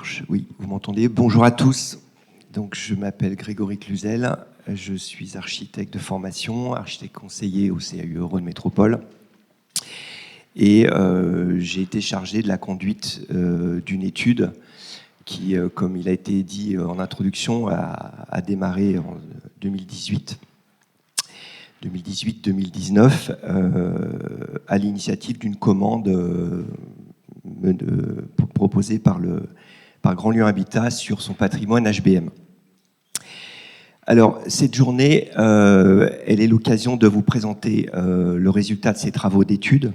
marche, oui, vous m'entendez. Bonjour à tous. Donc, je m'appelle Grégory Cluzel, je suis architecte de formation, architecte conseiller au CAUE Rhône Métropole. Et j'ai été chargé de la conduite d'une étude qui, comme il a été dit en introduction, a démarré en 2018-2019 à l'initiative d'une commande proposée par Grand Lyon Habitat sur son patrimoine HBM. Alors, cette journée, elle est l'occasion de vous présenter le résultat de ces travaux d'études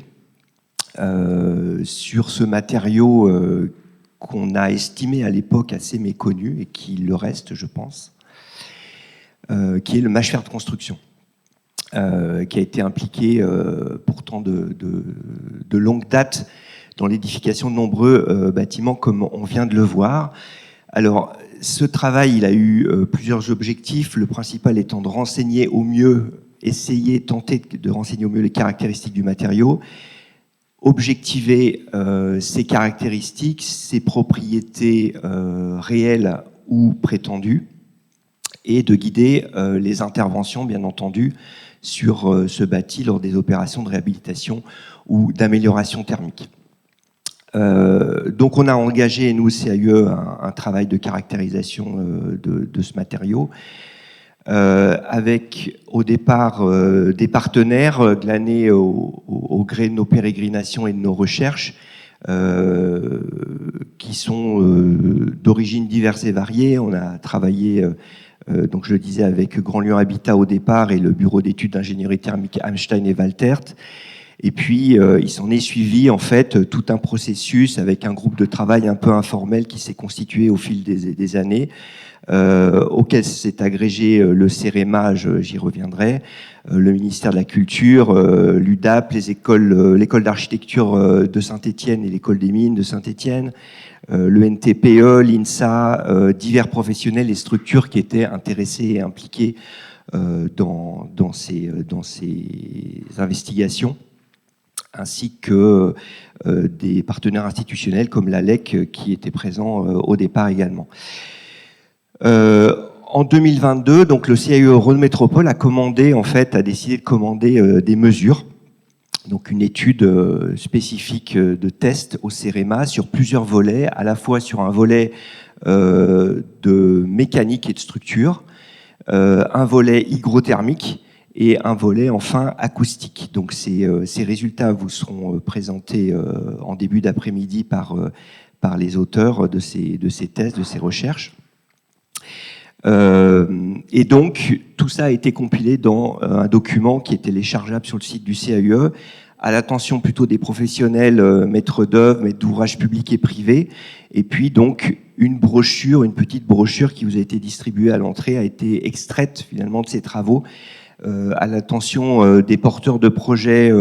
sur ce matériau qu'on a estimé à l'époque assez méconnu et qui le reste, je pense, qui est le mâchefers de construction, qui a été impliqué pourtant de longue date dans l'édification de nombreux bâtiments, comme on vient de le voir. Alors, ce travail, il a eu plusieurs objectifs, le principal étant de renseigner au mieux, tenter de renseigner au mieux les caractéristiques du matériau, objectiver ses caractéristiques, ses propriétés réelles ou prétendues, et de guider les interventions, bien entendu, sur ce bâti lors des opérations de réhabilitation ou d'amélioration thermique. Donc on a engagé, nous, CAUE, un travail de caractérisation de ce matériau, avec au départ des partenaires glanés au gré de nos pérégrinations et de nos recherches, qui sont d'origines diverses et variées. On a travaillé, donc je le disais, avec Grand Lyon Habitat au départ et le bureau d'études d'ingénierie thermique Hamstein et Waltert. Et puis, il s'en est suivi, en fait, tout un processus avec un groupe de travail un peu informel qui s'est constitué au fil des années, auquel s'est agrégé le CEREMA, j'y reviendrai, le ministère de la Culture, l'UDAP, l'école d'architecture de Saint-Étienne et l'école des mines de Saint-Étienne, le NTPE, l'INSA, divers professionnels et structures qui étaient intéressés et impliqués dans ces investigations, ainsi que des partenaires institutionnels comme l'ALEC qui étaient présents au départ également. En 2022, donc le CAUE Rhône Métropole a décidé de commander des mesures, donc une étude spécifique de test au CEREMA sur plusieurs volets, à la fois sur un volet de mécanique et de structure, un volet hygrothermique et un volet enfin acoustique. Donc ces résultats vous seront présentés en début d'après-midi par les auteurs de ces tests, de ces recherches. Et donc tout ça a été compilé dans un document qui est téléchargeable sur le site du CAUE, à l'attention plutôt des professionnels, maîtres d'œuvre, maîtres d'ouvrage publics et privés. Et puis donc une petite brochure qui vous a été distribuée à l'entrée a été extraite finalement de ces travaux, à l'attention des porteurs de projets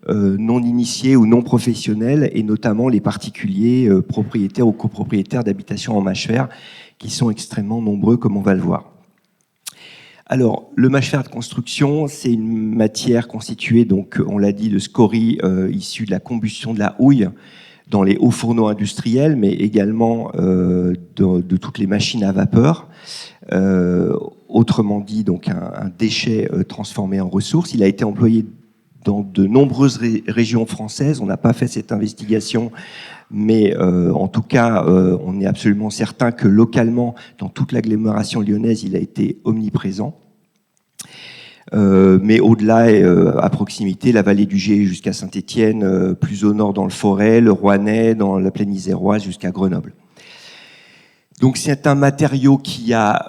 non initiés ou non professionnels, et notamment les particuliers propriétaires ou copropriétaires d'habitations en mâchefers, qui sont extrêmement nombreux, comme on va le voir. Alors, le mâchefers de construction, c'est une matière constituée, donc, on l'a dit, de scories issues de la combustion de la houille dans les hauts fourneaux industriels, mais également de toutes les machines à vapeur. Autrement dit, donc un déchet transformé en ressource. Il a été employé dans de nombreuses régions françaises. On n'a pas fait cette investigation, mais en tout cas, on est absolument certain que localement, dans toute l'agglomération lyonnaise, il a été omniprésent. Mais au-delà, à proximité, la vallée du Gier jusqu'à Saint-Étienne, plus au nord dans le Forêt, le Rouennais, dans la plaine iséroise jusqu'à Grenoble. Donc c'est un matériau qui a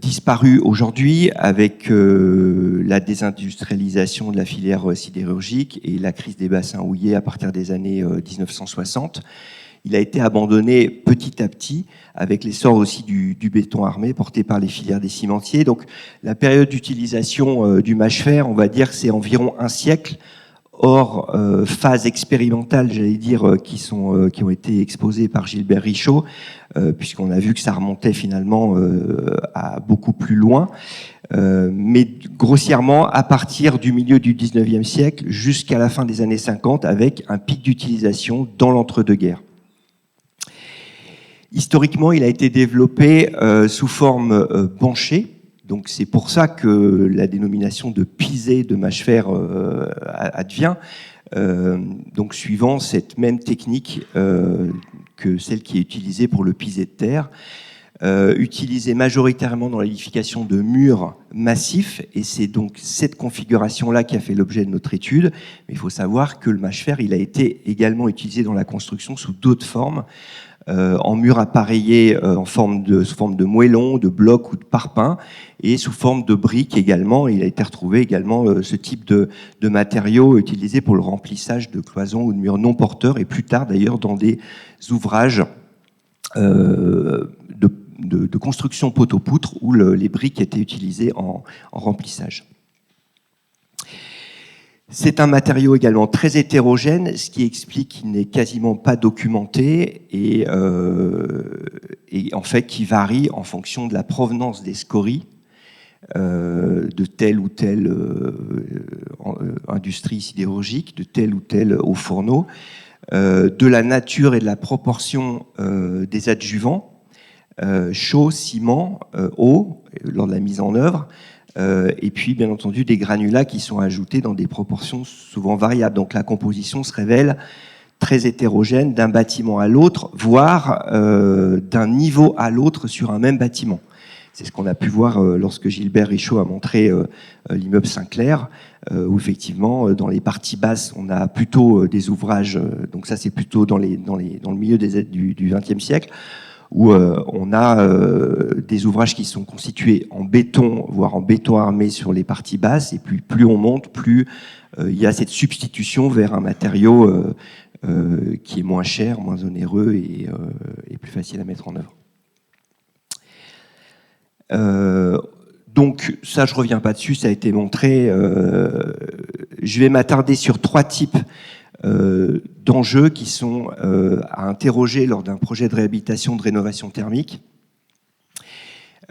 disparu aujourd'hui avec la désindustrialisation de la filière sidérurgique et la crise des bassins houillers à partir des années 1960. Il a été abandonné petit à petit avec l'essor aussi du béton armé porté par les filières des cimentiers. Donc la période d'utilisation du mâchefer, on va dire que c'est environ un siècle, hors phase expérimentale, j'allais dire, qui ont été exposées par Gilbert Richaud, puisqu'on a vu que ça remontait finalement à beaucoup plus loin, mais grossièrement à partir du milieu du 19e siècle jusqu'à la fin des années 50, avec un pic d'utilisation dans l'entre-deux-guerres. Historiquement, il a été développé sous forme banchée. Donc c'est pour ça que la dénomination de pisé de mâche-fer advient. Donc suivant cette même technique que celle qui est utilisée pour le pisé de terre, utilisée majoritairement dans l'édification de murs massifs, et c'est donc cette configuration-là qui a fait l'objet de notre étude. Mais il faut savoir que le mâche-fer, il a été également utilisé dans la construction sous d'autres formes, en murs appareillés sous forme de moellons, de blocs ou de parpaings, et sous forme de briques également. Il a été retrouvé également ce type de matériaux utilisés pour le remplissage de cloisons ou de murs non porteurs, et plus tard d'ailleurs dans des ouvrages de construction poteau-poutre où les briques étaient utilisées en remplissage. C'est un matériau également très hétérogène, ce qui explique qu'il n'est quasiment pas documenté et en fait qui varie en fonction de la provenance des scories de telle ou telle industrie sidérurgique, de tel ou tel haut fourneau, de la nature et de la proportion des adjuvants, chaux, ciment, eau, lors de la mise en œuvre, et puis bien entendu des granulats qui sont ajoutés dans des proportions souvent variables. Donc la composition se révèle très hétérogène d'un bâtiment à l'autre, voire d'un niveau à l'autre sur un même bâtiment. C'est ce qu'on a pu voir lorsque Gilbert Richaud a montré l'immeuble Saint-Clair, où effectivement dans les parties basses on a plutôt des ouvrages, donc ça c'est plutôt dans le milieu du XXe siècle, où on a des ouvrages qui sont constitués en béton, voire en béton armé sur les parties basses, et plus on monte, plus il y a cette substitution vers un matériau qui est moins cher, moins onéreux et plus facile à mettre en œuvre. Donc ça, je reviens pas dessus, ça a été montré. Je vais m'attarder sur 3 types d'enjeux qui sont à interroger lors d'un projet de réhabilitation, de rénovation thermique.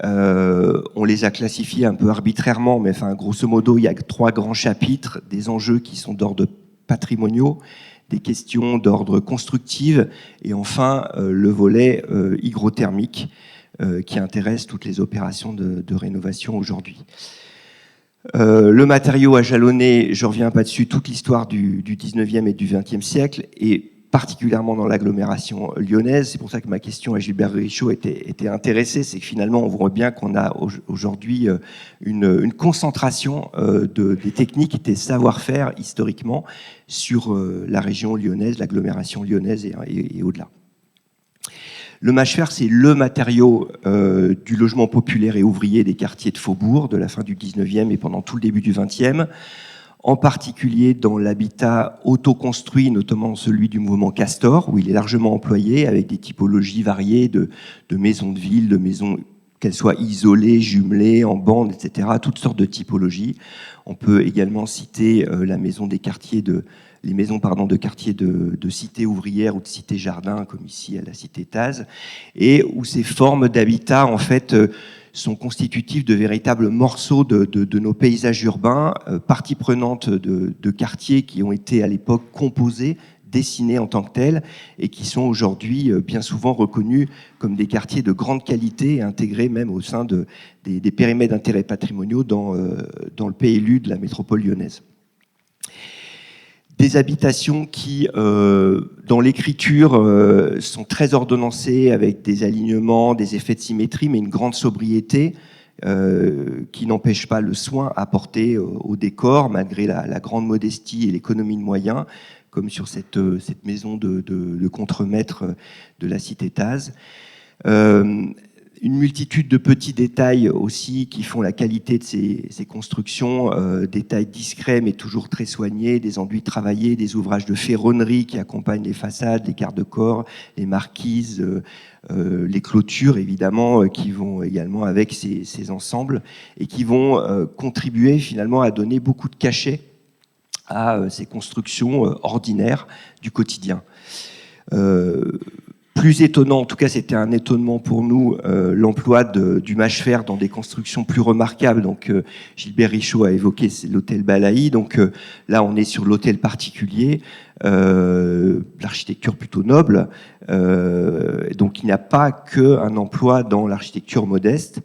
On les a classifiés un peu arbitrairement, mais enfin, grosso modo, il y a 3 grands chapitres, des enjeux qui sont d'ordre patrimoniaux, des questions d'ordre constructif, et enfin le volet hygrothermique qui intéresse toutes les opérations de rénovation aujourd'hui. Le matériau a jalonné, je ne reviens pas dessus, toute l'histoire du 19e et du 20e siècle, et particulièrement dans l'agglomération lyonnaise. C'est pour ça que ma question à Gilbert Richaud était intéressée, c'est que finalement on voit bien qu'on a aujourd'hui une concentration des techniques et des savoir-faire historiquement sur la région lyonnaise, l'agglomération lyonnaise et au-delà. Le mâche-fer, c'est le matériau du logement populaire et ouvrier des quartiers de faubourg de la fin du 19e et pendant tout le début du 20e, en particulier dans l'habitat autoconstruit, notamment celui du mouvement Castor, où il est largement employé avec des typologies variées de maisons de ville, de maisons qu'elles soient isolées, jumelées, en bande, etc., toutes sortes de typologies. On peut également citer les maisons de quartiers de cités ouvrières ou de cités jardins, comme ici à la cité Taz, et où ces formes d'habitat, en fait, sont constitutifs de véritables morceaux de nos paysages urbains, partie prenante de quartiers qui ont été à l'époque composés, dessinés en tant que tels, et qui sont aujourd'hui bien souvent reconnus comme des quartiers de grande qualité, intégrés même au sein des périmètres d'intérêt patrimoniaux dans le PLU de la métropole lyonnaise. Des habitations qui, dans l'écriture, sont très ordonnancées, avec des alignements, des effets de symétrie, mais une grande sobriété qui n'empêche pas le soin apporté au décor, malgré la grande modestie et l'économie de moyens, comme sur cette maison de contremaître de la cité Taz. Une multitude de petits détails aussi qui font la qualité de ces constructions, détails discrets mais toujours très soignés, des enduits travaillés, des ouvrages de ferronnerie qui accompagnent les façades, les garde-corps, les marquises, les clôtures évidemment qui vont également avec ces ensembles et qui vont contribuer finalement à donner beaucoup de cachet à ces constructions ordinaires du quotidien. Plus étonnant, en tout cas c'était un étonnement pour nous, l'emploi du mâche-fer dans des constructions plus remarquables. Donc Gilbert Richaud a évoqué l'hôtel Balaï, donc là on est sur l'hôtel particulier, l'architecture plutôt noble, donc il n'y a pas qu'un emploi dans l'architecture modeste.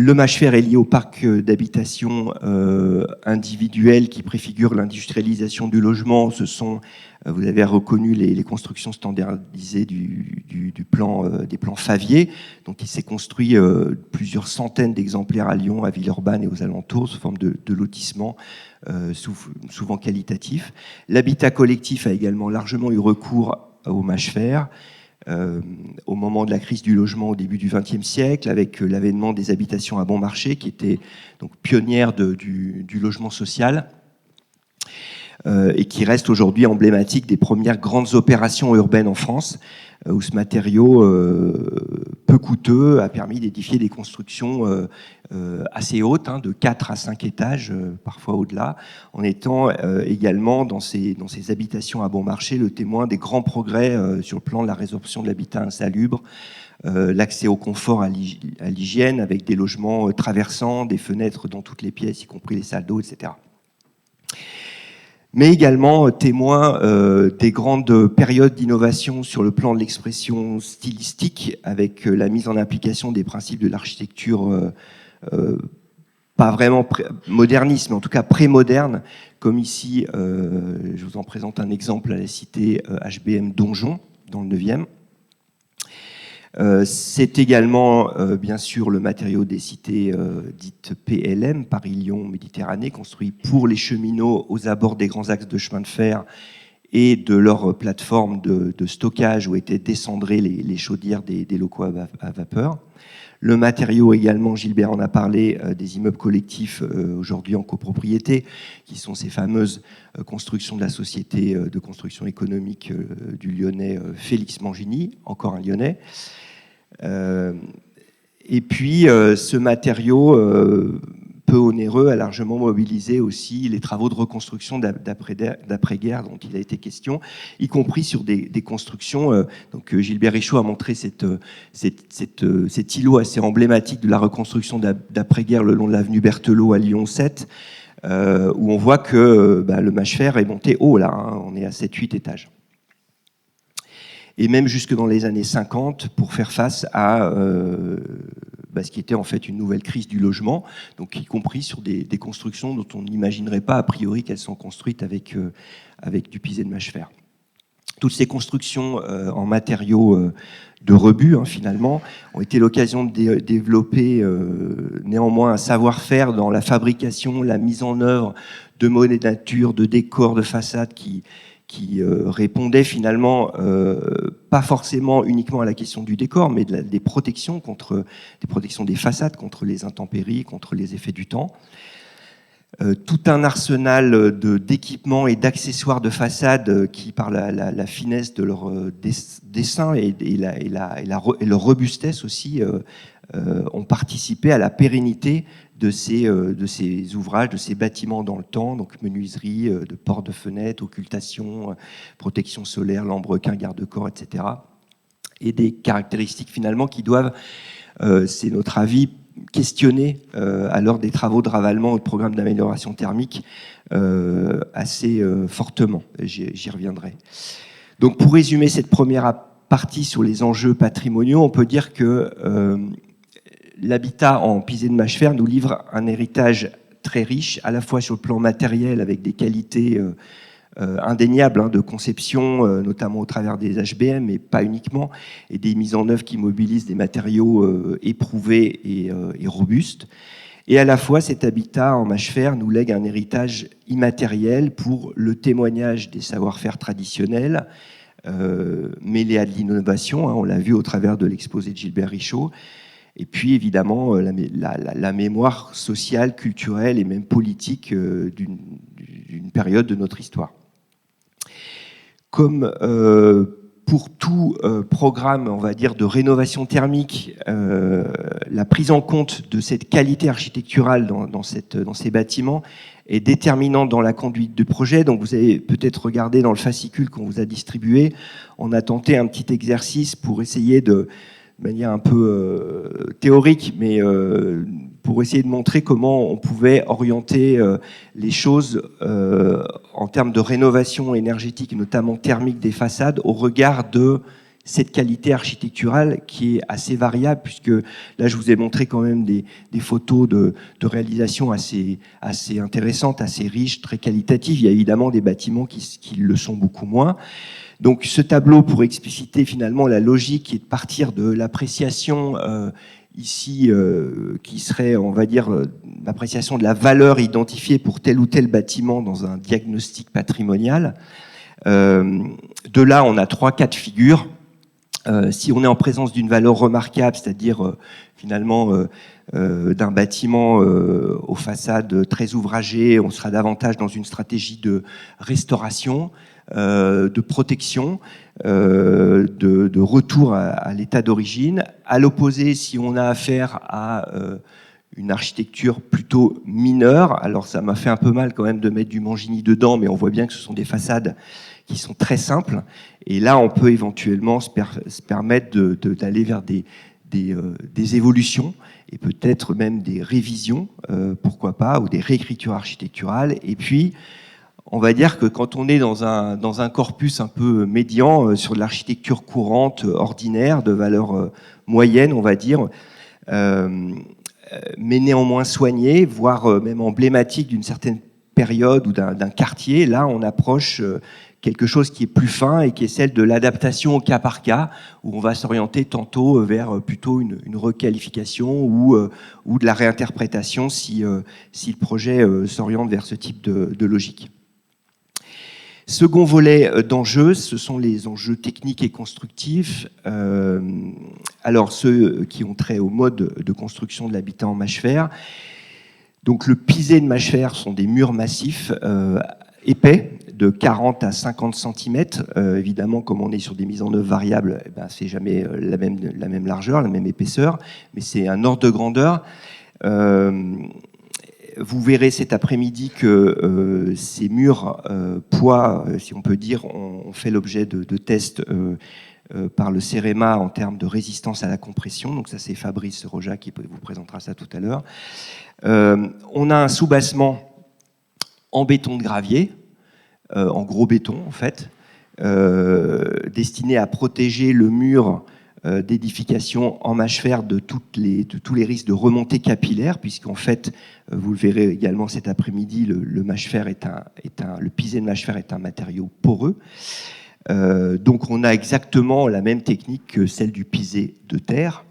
Le mâche-fer est lié au parc d'habitation individuel qui préfigure l'industrialisation du logement. Ce sont, vous avez reconnu les constructions standardisées des plans Favier. Donc il s'est construit plusieurs centaines d'exemplaires à Lyon, à Villeurbanne et aux alentours, sous forme de lotissement, souvent qualitatif. L'habitat collectif a également largement eu recours au mâche-fer. Au moment de la crise du logement au début du XXe siècle, avec l'avènement des habitations à bon marché, qui étaient donc pionnières du logement social, et qui reste aujourd'hui emblématique des premières grandes opérations urbaines en France, où ce matériau peu coûteux a permis d'édifier des constructions assez hautes, de 4 à 5 étages, parfois au-delà, en étant également dans ces habitations à bon marché le témoin des grands progrès sur le plan de la résorption de l'habitat insalubre, l'accès au confort, à l'hygiène, avec des logements traversants, des fenêtres dans toutes les pièces, y compris les salles d'eau, etc. Mais également témoin des grandes périodes d'innovation sur le plan de l'expression stylistique, avec la mise en application des principes de l'architecture pas vraiment moderniste, mais en tout cas pré-moderne, comme ici, je vous en présente un exemple à la cité HBM Donjon, dans le 9e. C'est également, bien sûr, le matériau des cités dites PLM, Paris-Lyon-Méditerranée, construit pour les cheminots aux abords des grands axes de chemin de fer et de leur plateforme de stockage où étaient descendrées les chaudières des locaux à vapeur. Le matériau également, Gilbert en a parlé, des immeubles collectifs aujourd'hui en copropriété, qui sont ces fameuses constructions de la société de construction économique du Lyonnais Félix Mangini, encore un Lyonnais. Et puis ce matériau peu onéreux a largement mobilisé aussi les travaux de reconstruction d'après-guerre dont il a été question, y compris sur des constructions. Donc Gilbert Richaud a montré cet îlot assez emblématique de la reconstruction d'après-guerre le long de l'avenue Berthelot à Lyon 7, où on voit que le mâche-fer est monté haut là, on est à 7-8 étages. Et même jusque dans les années 50, pour faire face à ce qui était en fait une nouvelle crise du logement, donc y compris sur des constructions dont on n'imaginerait pas a priori qu'elles sont construites avec du pisé de mâche-fer. Toutes ces constructions en matériaux de rebut, finalement, ont été l'occasion de développer néanmoins un savoir-faire dans la fabrication, la mise en œuvre de modélatures, de décors, de façades qui répondait finalement pas forcément uniquement à la question du décor, mais des protections des façades contre les intempéries, contre les effets du temps. Tout un arsenal d'équipements et d'accessoires de façade qui, par la finesse de leur dessin et leur robustesse aussi, ont participé à la pérennité de ces ouvrages, de ces bâtiments dans le temps, donc menuiserie, de portes de fenêtres, occultation, protection solaire, lambrequin, garde-corps, etc. Et des caractéristiques finalement qui doivent, c'est notre avis, questionner à l'heure des travaux de ravalement et de programmes d'amélioration thermique assez fortement. J'y reviendrai. Donc pour résumer cette première partie sur les enjeux patrimoniaux, on peut dire que l'habitat en pisé de mâche-fer nous livre un héritage très riche, à la fois sur le plan matériel, avec des qualités indéniables de conception, notamment au travers des HBM, mais pas uniquement, et des mises en œuvre qui mobilisent des matériaux éprouvés et robustes. Et à la fois, cet habitat en mâche-fer nous lègue un héritage immatériel pour le témoignage des savoir-faire traditionnels, mêlés à de l'innovation, on l'a vu au travers de l'exposé de Gilbert Richaud, et puis évidemment la mémoire sociale, culturelle et même politique d'une période de notre histoire. Comme pour tout programme, on va dire, de rénovation thermique, la prise en compte de cette qualité architecturale dans ces bâtiments est déterminante dans la conduite du projet. Donc vous avez peut-être regardé dans le fascicule qu'on vous a distribué, on a tenté un petit exercice pour essayer de manière un peu théorique, mais pour essayer de montrer comment on pouvait orienter les choses en termes de rénovation énergétique, notamment thermique des façades, au regard de cette qualité architecturale qui est assez variable, puisque là je vous ai montré quand même des photos de réalisation assez intéressantes, assez riches, très qualitatives. Il y a évidemment des bâtiments qui le sont beaucoup moins. Donc ce tableau, pour expliciter finalement la logique et de partir de l'appréciation ici, qui serait, on va dire, l'appréciation de la valeur identifiée pour tel ou tel bâtiment dans un diagnostic patrimonial. De là, on a 3 cas de figure. Si on est en présence d'une valeur remarquable, c'est-à-dire finalement d'un bâtiment aux façades très ouvragées, on sera davantage dans une stratégie de restauration, de protection, de retour à l'état d'origine. À l'opposé, si on a affaire à une architecture plutôt mineure, alors ça m'a fait un peu mal quand même de mettre du Mangini dedans, mais on voit bien que ce sont des façades qui sont très simples, et là on peut éventuellement se permettre d'aller vers des évolutions, et peut-être même des révisions, pourquoi pas, ou des réécritures architecturales. Et puis on va dire que quand on est dans un corpus un peu médian, sur de l'architecture courante, ordinaire, de valeur moyenne, on va dire, mais néanmoins soignée, voire même emblématique d'une certaine période ou d'un quartier, là on approche quelque chose qui est plus fin et qui est celle de l'adaptation au cas par cas, où on va s'orienter tantôt vers plutôt une requalification ou de la réinterprétation si le projet s'oriente vers ce type de logique. Second volet d'enjeux, ce sont les enjeux techniques et constructifs. Alors ceux qui ont trait au mode de construction de l'habitat en mâche-fer. Donc le pisé de mâche-fer sont des murs massifs épais de 40 à 50 cm. Évidemment, comme on est sur des mises en œuvre variables, eh ben, c'est jamais la même largeur, la même épaisseur, mais c'est un ordre de grandeur. Vous verrez cet après-midi que ces murs poids, si on peut dire, ont fait l'objet de tests par le CEREMA en termes de résistance à la compression. Donc ça, c'est Fabrice Roja qui vous présentera ça tout à l'heure. On a un soubassement en béton de gravier, en gros béton en fait, destiné à protéger le mur d'édification en mâche-fer de tous les risques de remontée capillaire, puisqu'en fait, vous le verrez également cet après-midi, le mâche-fer le pisé de mâche-fer est un matériau poreux. Donc on a exactement la même technique que celle du pisé de terre,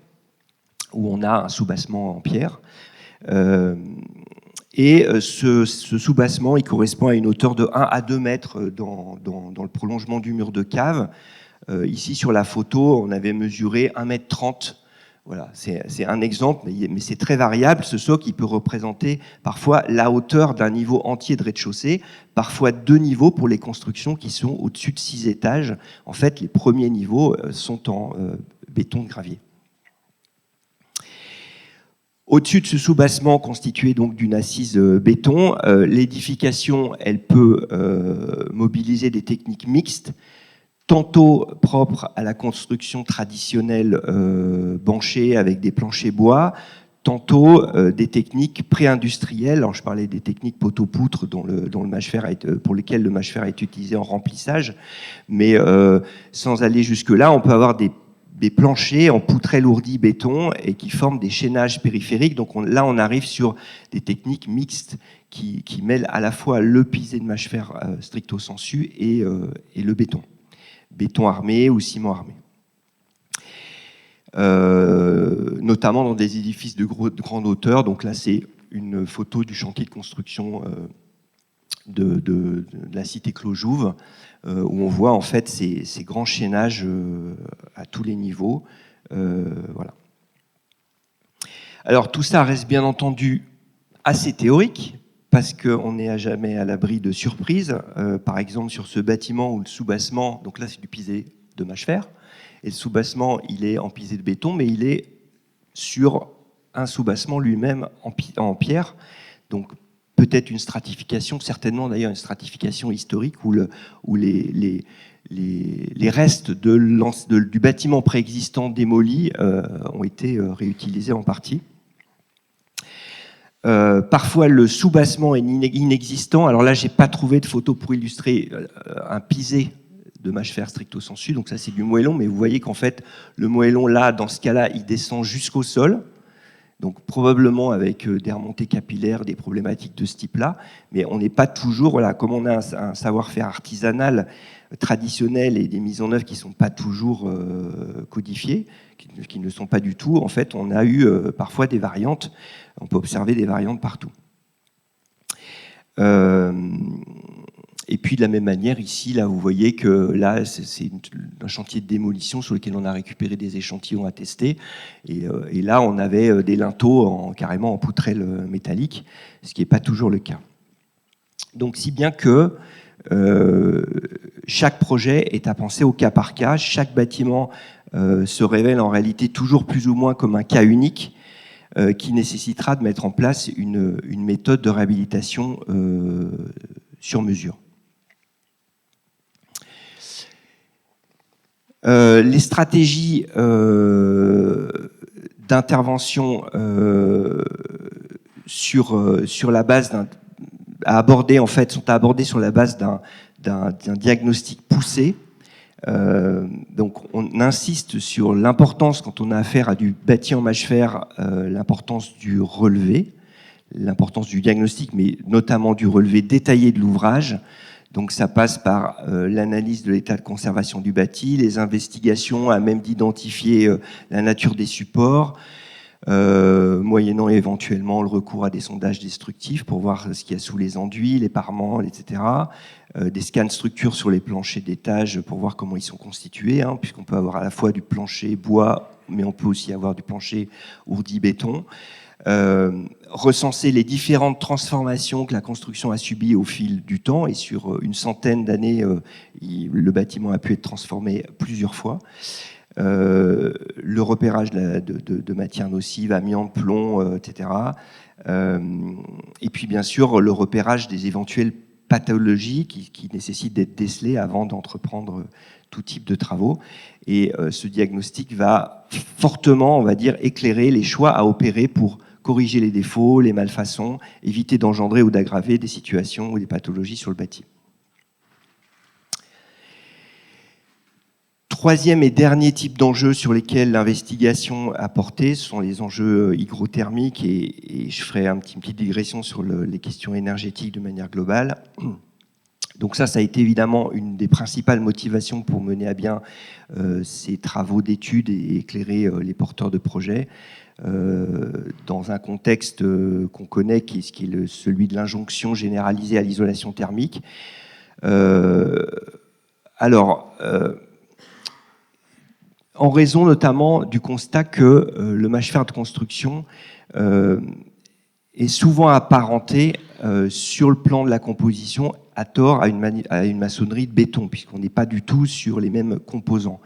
où on a un soubassement en pierre. Et ce soubassement, il correspond à une hauteur de 1 à 2 mètres dans le prolongement du mur de cave. Ici, sur la photo, on avait mesuré 1,30 m. Voilà, c'est un exemple, mais c'est très variable. Ce socle, il peut représenter parfois la hauteur d'un niveau entier de rez-de-chaussée, parfois 2 niveaux pour les constructions qui sont au-dessus de 6 étages. En fait, les premiers niveaux sont en béton de gravier. Au-dessus de ce soubassement constitué donc d'une assise béton, l'édification, elle peut mobiliser des techniques mixtes, tantôt propres à la construction traditionnelle banchée avec des planchers bois, tantôt des techniques pré-industrielles. Alors je parlais des techniques poteau-poutre dont le mâche-fer pour lesquelles le mâche-fer est utilisé en remplissage, mais sans aller jusque-là, on peut avoir des planchers en poutrelle ourdie béton et qui forment des chaînages périphériques. Donc là, on arrive sur des techniques mixtes qui mêlent à la fois le pisé de mâche-fer stricto sensu et le béton. Béton armé ou ciment armé. Notamment dans des édifices de grande hauteur. Donc là, c'est une photo du chantier de construction de la cité Clos-Jouve, où on voit en fait ces grands chaînages à tous les niveaux. Voilà. Alors tout ça reste bien entendu assez théorique, parce qu'on n'est à jamais à l'abri de surprises. Par exemple, sur ce bâtiment où le soubassement, donc là c'est du pisé de mâche-fer. Et le soubassement, il est en pisé de béton, mais il est sur un soubassement lui-même en pierre. Donc peut-être une stratification, certainement d'ailleurs une stratification historique où les restes du bâtiment préexistant démoli ont été réutilisés en partie. Parfois, le soubassement est inexistant. Alors là, j'ai pas trouvé de photo pour illustrer un pisé de mâche-fer stricto sensu. Donc ça, c'est du moellon, mais vous voyez qu'en fait, le moellon, là, dans ce cas-là, il descend jusqu'au sol. Donc probablement avec des remontées capillaires, des problématiques de ce type-là. Mais on n'est pas toujours, voilà, comme on a un savoir-faire artisanal traditionnel et des mises en œuvre qui ne sont pas toujours codifiées, qui ne le sont pas du tout, en fait, on a eu parfois des variantes. On peut observer des variantes partout. Et puis de la même manière, ici, là, vous voyez que là, c'est un chantier de démolition sur lequel on a récupéré des échantillons à tester. Et là, on avait des linteaux carrément en poutrelle métallique, ce qui n'est pas toujours le cas. Donc, si bien que chaque projet est à penser au cas par cas. Chaque bâtiment se révèle en réalité toujours plus ou moins comme un cas unique qui nécessitera de mettre en place une méthode de réhabilitation sur mesure. Les stratégies d'intervention sur la base sont à aborder sur la base d'un diagnostic poussé. Donc on insiste sur l'importance, quand on a affaire à du bâti en mâche-fer, l'importance du relevé, l'importance du diagnostic, mais notamment du relevé détaillé de l'ouvrage. Donc ça passe par l'analyse de l'état de conservation du bâti, les investigations à même d'identifier la nature des supports, moyennant éventuellement le recours à des sondages destructifs pour voir ce qu'il y a sous les enduits, les parements, etc. Des scans de structure sur les planchers d'étage pour voir comment ils sont constitués, puisqu'on peut avoir à la fois du plancher bois, mais on peut aussi avoir du plancher ourdi béton. Recenser les différentes transformations que la construction a subies au fil du temps, et sur une centaine d'années, le bâtiment a pu être transformé plusieurs fois. Le repérage de matières nocives, amiante, plomb, etc. Et puis bien sûr le repérage des éventuelles pathologies qui nécessitent d'être décelées avant d'entreprendre tout type de travaux. Et ce diagnostic va fortement, on va dire, éclairer les choix à opérer pour corriger les défauts, les malfaçons, éviter d'engendrer ou d'aggraver des situations ou des pathologies sur le bâti. Troisième et dernier type d'enjeux sur lesquels l'investigation a porté, ce sont les enjeux hygrothermiques, et je ferai une petite digression sur les questions énergétiques de manière globale. Donc ça a été évidemment une des principales motivations pour mener à bien ces travaux d'études et éclairer les porteurs de projets dans un contexte qu'on connaît, qui est celui de l'injonction généralisée à l'isolation thermique. En raison notamment du constat que le mâche-fer de construction est souvent apparenté sur le plan de la composition à tort à une maçonnerie de béton, puisqu'on n'est pas du tout sur les mêmes composants.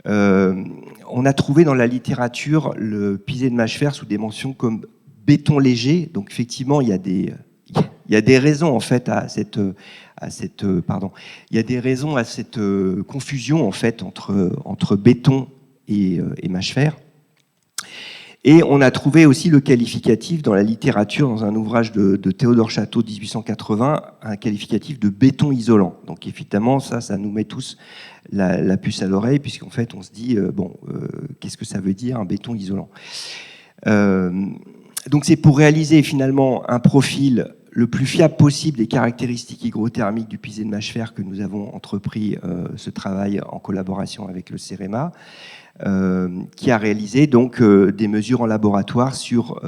On a trouvé dans la littérature le pisé de mâche-fer sous des mentions comme béton léger. Donc effectivement, il y a des raisons en fait à cette confusion en fait entre béton et mâche-fer. Et on a trouvé aussi le qualificatif dans la littérature, dans un ouvrage de Théodore Château, 1880, un qualificatif de béton isolant. Donc évidemment, ça nous met tous la puce à l'oreille, puisqu'en fait, on se dit, qu'est-ce que ça veut dire, un béton isolant ? Donc c'est pour réaliser finalement un profil le plus fiable possible des caractéristiques hygrothermiques du pisé de mâche-fer que nous avons entrepris ce travail en collaboration avec le CEREMA, qui a réalisé donc des mesures en laboratoire sur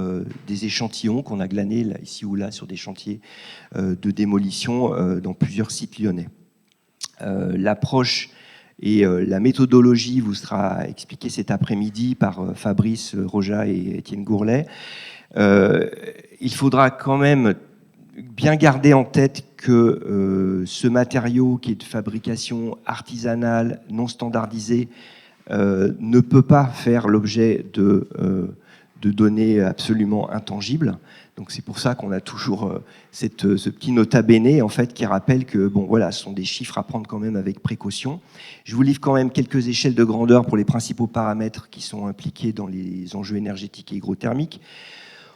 des échantillons qu'on a glanés là, ici ou là sur des chantiers de démolition dans plusieurs sites lyonnais. L'approche et la méthodologie vous sera expliquée cet après-midi par Fabrice Roja et Étienne Gourlet. Il faudra quand même bien garder en tête que ce matériau qui est de fabrication artisanale, non standardisée, ne peut pas faire l'objet de données absolument intangibles. Donc c'est pour ça qu'on a toujours ce petit nota bene en fait, qui rappelle que bon, voilà, ce sont des chiffres à prendre quand même avec précaution. Je vous livre quand même quelques échelles de grandeur pour les principaux paramètres qui sont impliqués dans les enjeux énergétiques et hygrothermiques.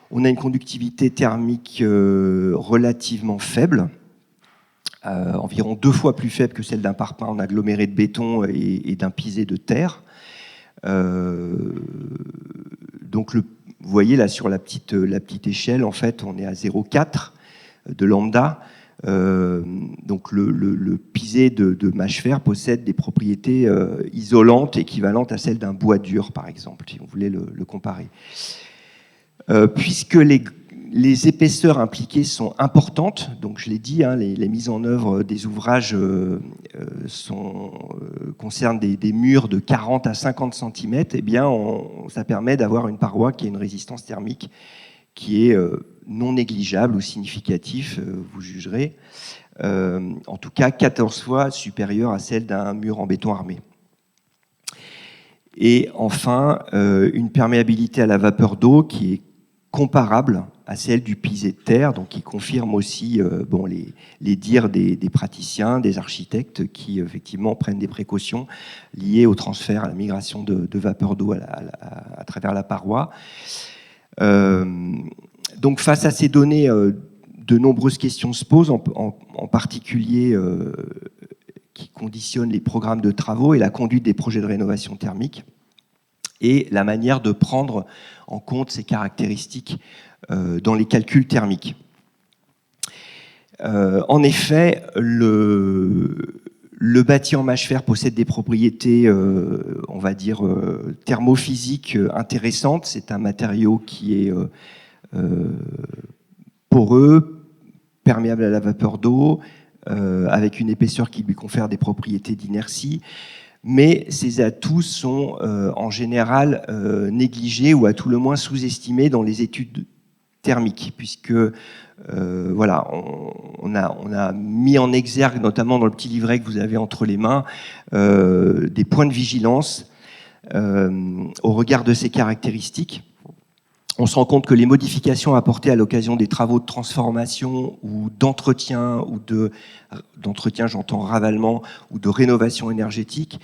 On a une conductivité thermique relativement faible, environ 2 fois plus faible que celle d'un parpaing en aggloméré de béton et d'un pisé de terre. Donc vous voyez là sur la petite échelle, en fait, on est à 0,4 de lambda. Donc le pisé de mâche-fer possède des propriétés isolantes équivalentes à celles d'un bois dur, par exemple, si on voulait le comparer. Puisque les épaisseurs impliquées sont importantes, donc je l'ai dit, hein, les mises en œuvre des ouvrages concernent des murs de 40 à 50 cm, eh bien ça permet d'avoir une paroi qui a une résistance thermique qui est non négligeable ou significatif, vous jugerez, en tout cas 14 fois supérieure à celle d'un mur en béton armé. Et enfin, une perméabilité à la vapeur d'eau qui est comparable à celle du pisé de terre, donc qui confirme aussi les dires des praticiens, des architectes qui effectivement prennent des précautions liées au transfert, à la migration de vapeur d'eau à travers la paroi. Donc face à ces données, de nombreuses questions se posent, en particulier qui conditionnent les programmes de travaux et la conduite des projets de rénovation thermique, et la manière de prendre en compte ces caractéristiques dans les calculs thermiques. En effet, le bâti en mâche-fer possède des propriétés, on va dire, thermophysiques intéressantes. C'est un matériau qui est poreux, perméable à la vapeur d'eau, avec une épaisseur qui lui confère des propriétés d'inertie. Mais ces atouts sont en général négligés ou à tout le moins sous-estimés dans les études thermiques, puisque voilà, on a mis en exergue, notamment dans le petit livret que vous avez entre les mains, des points de vigilance au regard de ces caractéristiques. On se rend compte que les modifications apportées à l'occasion des travaux de transformation ou d'entretien, d'entretien, j'entends ravalement, ou de rénovation énergétique,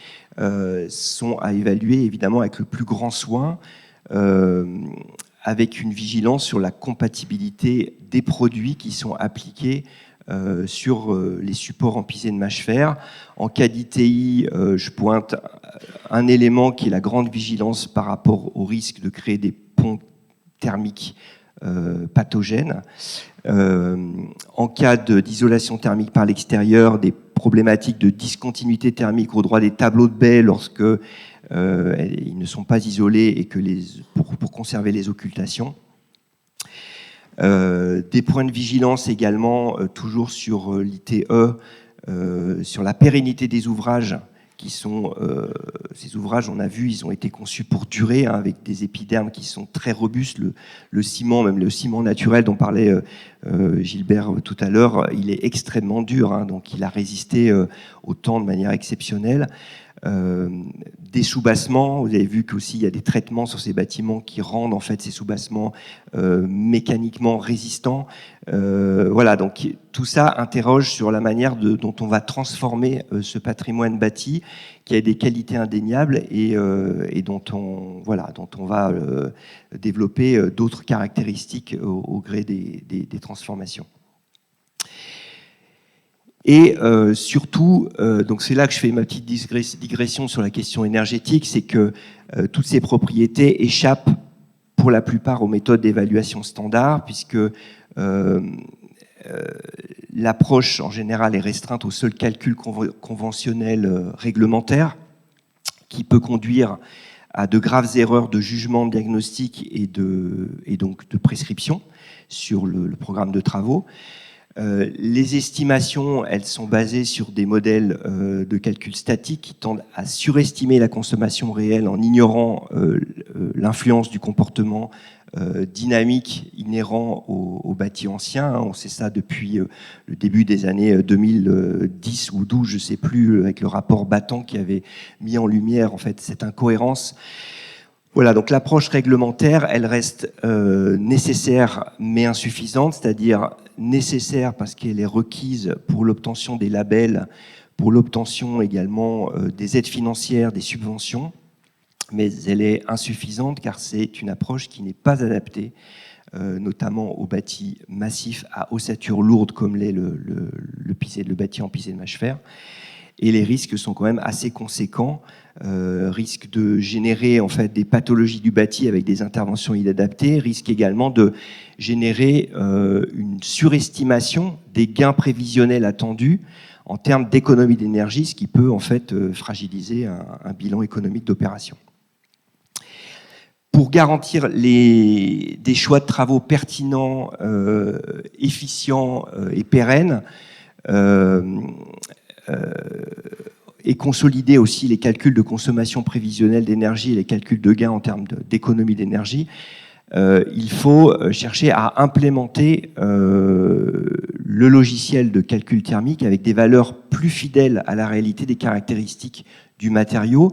sont à évaluer évidemment avec le plus grand soin, avec une vigilance sur la compatibilité des produits qui sont appliqués sur les supports en pisé de mâche-fer. En cas d'ITI, je pointe un élément qui est la grande vigilance par rapport au risque de créer des ponts thermiques pathogènes. En cas d'isolation thermique par l'extérieur, des problématiques de discontinuité thermique au droit des tableaux de baie lorsque ils ne sont pas isolés et que pour conserver les occultations. Des points de vigilance également, toujours sur l'ITE, sur la pérennité des ouvrages, qui sont, ces ouvrages, on a vu, ils ont été conçus pour durer, hein, avec des épidermes qui sont très robustes. Le ciment, même le ciment naturel dont parlait Gilbert tout à l'heure, il est extrêmement dur, hein, donc il a résisté au temps de manière exceptionnelle. Des soubassements, vous avez vu qu'aussi il y a des traitements sur ces bâtiments qui rendent en fait ces soubassements mécaniquement résistants. Voilà, donc tout ça interroge sur la manière dont on va transformer ce patrimoine bâti qui a des qualités indéniables et dont on va développer d'autres caractéristiques au gré des transformations. Et surtout, donc c'est là que je fais ma petite digression sur la question énergétique, c'est que toutes ces propriétés échappent pour la plupart aux méthodes d'évaluation standard, puisque l'approche en général est restreinte au seul calcul conventionnel réglementaire, qui peut conduire à de graves erreurs de jugement, de diagnostic et donc de prescription sur le programme de travaux. Les estimations, elles sont basées sur des modèles de calcul statique qui tendent à surestimer la consommation réelle en ignorant l'influence du comportement dynamique inhérent au bâti ancien. On sait ça depuis le début des années 2010 ou 12, je ne sais plus, avec le rapport Battant qui avait mis en lumière en fait cette incohérence. Voilà, donc l'approche réglementaire, elle reste nécessaire mais insuffisante, c'est-à-dire nécessaire parce qu'elle est requise pour l'obtention des labels, pour l'obtention également des aides financières, des subventions, mais elle est insuffisante car c'est une approche qui n'est pas adaptée, notamment aux bâtis massifs à ossature lourde comme l'est le bâti en pisé de mâche-fer. Et les risques sont quand même assez conséquents. Risque de générer en fait des pathologies du bâti avec des interventions inadaptées, risque également de générer une surestimation des gains prévisionnels attendus en termes d'économie d'énergie, ce qui peut en fait fragiliser un bilan économique d'opération. Pour garantir des choix de travaux pertinents, efficients et pérennes, et consolider aussi les calculs de consommation prévisionnelle d'énergie et les calculs de gains en termes d'économie d'énergie, il faut chercher à implémenter le logiciel de calcul thermique avec des valeurs plus fidèles à la réalité des caractéristiques du matériau.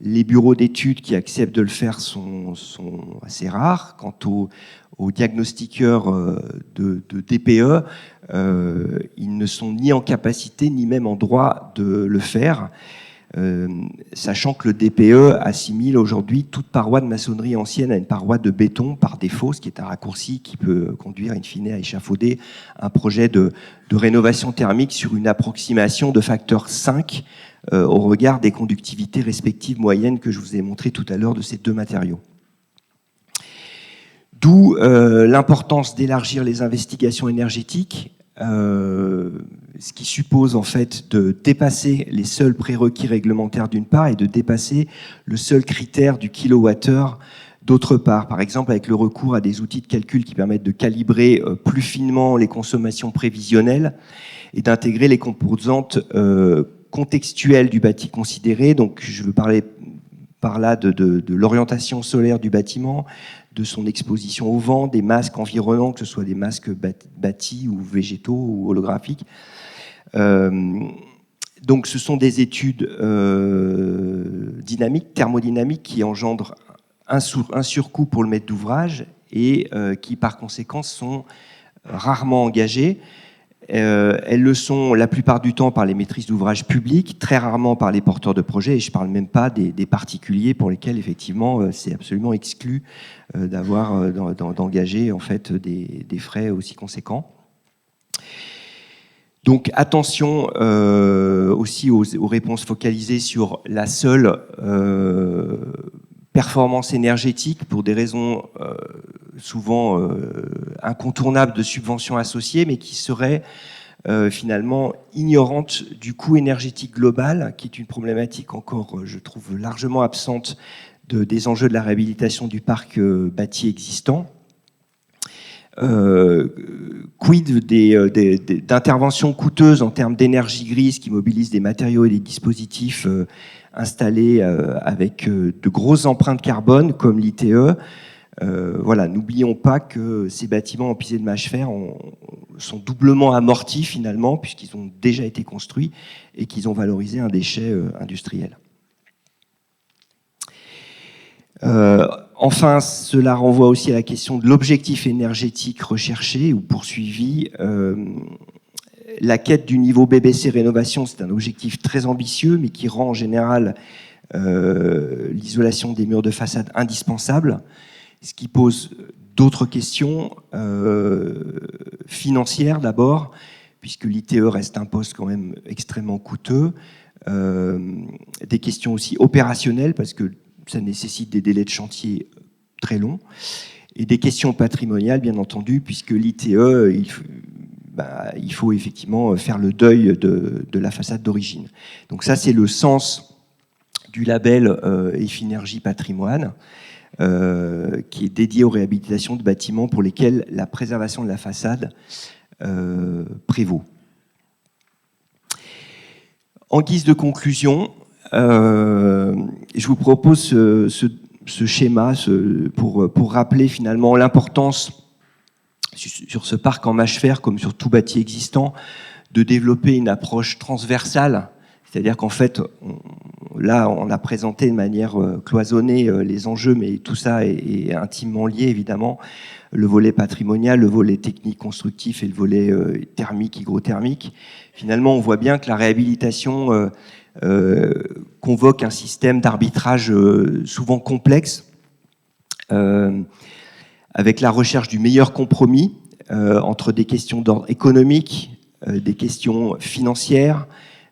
Les bureaux d'études qui acceptent de le faire sont assez rares. Quant aux diagnostiqueurs de DPE, ils ne sont ni en capacité ni même en droit de le faire, sachant que le DPE assimile aujourd'hui toute paroi de maçonnerie ancienne à une paroi de béton par défaut, ce qui est un raccourci qui peut conduire in fine à échafauder un projet de rénovation thermique sur une approximation de facteur 5 au regard des conductivités respectives moyennes que je vous ai montrées tout à l'heure de ces deux matériaux. D'où l'importance d'élargir les investigations énergétiques, ce qui suppose en fait de dépasser les seuls prérequis réglementaires d'une part et de dépasser le seul critère du kilowattheure d'autre part. Par exemple, avec le recours à des outils de calcul qui permettent de calibrer plus finement les consommations prévisionnelles et d'intégrer les composantes contextuelles du bâti considéré. Donc, je veux parler par là de l'orientation solaire du bâtiment, de son exposition au vent, des masques environnants, que ce soit des masques bâtis ou végétaux ou holographiques. Donc ce sont des études dynamiques, thermodynamiques, qui engendrent un surcoût pour le maître d'ouvrage et qui par conséquent sont rarement engagées. Elles le sont la plupart du temps par les maîtrises d'ouvrage publiques, très rarement par les porteurs de projets, et je ne parle même pas des particuliers pour lesquels effectivement c'est absolument exclu d'engager en fait des frais aussi conséquents. Donc attention aussi aux réponses focalisées sur la seule performance énergétique pour des raisons souvent incontournables de subventions associées, mais qui seraient finalement ignorantes du coût énergétique global, qui est une problématique encore, je trouve, largement absente des enjeux de la réhabilitation du parc bâti existant. Quid d'interventions coûteuses en termes d'énergie grise qui mobilisent des matériaux et des dispositifs installés avec de grosses empreintes carbone comme l'ITE. Voilà, n'oublions pas que ces bâtiments en pisé de mâche-fer sont doublement amortis finalement puisqu'ils ont déjà été construits et qu'ils ont valorisé un déchet industriel. Enfin, cela renvoie aussi à la question de l'objectif énergétique recherché ou poursuivi. La quête du niveau BBC rénovation, c'est un objectif très ambitieux, mais qui rend en général l'isolation des murs de façade indispensable, ce qui pose d'autres questions financières d'abord, puisque l'ITE reste un poste quand même extrêmement coûteux, des questions aussi opérationnelles, parce que ça nécessite des délais de chantier très longs, et des questions patrimoniales, bien entendu, puisque l'ITE, il faut effectivement faire le deuil de la façade d'origine. Donc ça, c'est le sens du label Effinergie Patrimoine, qui est dédié aux réhabilitations de bâtiments pour lesquels la préservation de la façade prévaut. En guise de conclusion, je vous propose ce schéma pour rappeler finalement l'importance sur ce parc en mâche fer, comme sur tout bâti existant, de développer une approche transversale. C'est-à-dire qu'en fait, là, on a présenté de manière cloisonnée les enjeux, mais tout ça est intimement lié, évidemment. Le volet patrimonial, le volet technique constructif et le volet thermique, hygrothermique. Finalement, on voit bien que la réhabilitation convoque un système d'arbitrage souvent complexe, avec la recherche du meilleur compromis entre des questions d'ordre économique, des questions financières,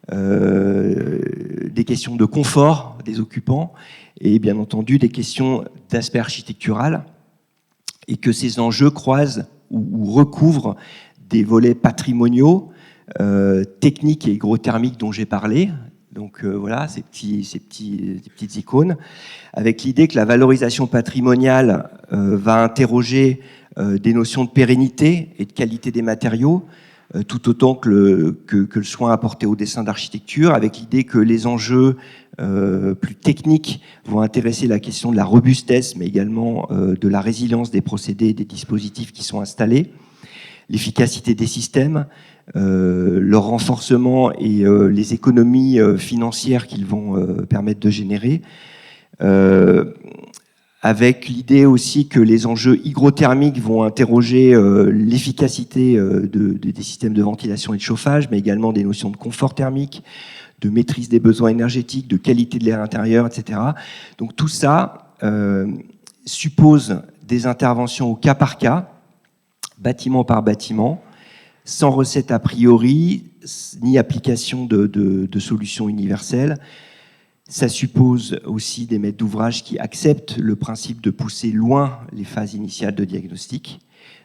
des questions de confort des occupants et bien entendu des questions d'aspect architectural, et que ces enjeux croisent ou recouvrent des volets patrimoniaux, techniques et hygrothermiques dont j'ai parlé. Donc voilà, ces petites icônes, avec l'idée que la valorisation patrimoniale va interroger des notions de pérennité et de qualité des matériaux, tout autant que le soin apporté au dessin d'architecture, avec l'idée que les enjeux plus techniques vont intéresser la question de la robustesse, mais également de la résilience des procédés et des dispositifs qui sont installés, l'efficacité des systèmes, leur renforcement et les économies financières qu'ils vont permettre de générer, avec l'idée aussi que les enjeux hygrothermiques vont interroger l'efficacité des systèmes de ventilation et de chauffage, mais également des notions de confort thermique, de maîtrise des besoins énergétiques, de qualité de l'air intérieur, etc. Donc tout ça suppose des interventions au cas par cas, bâtiment par bâtiment, sans recette a priori, ni application de solutions universelles. Ça suppose aussi des maîtres d'ouvrage qui acceptent le principe de pousser loin les phases initiales de diagnostic,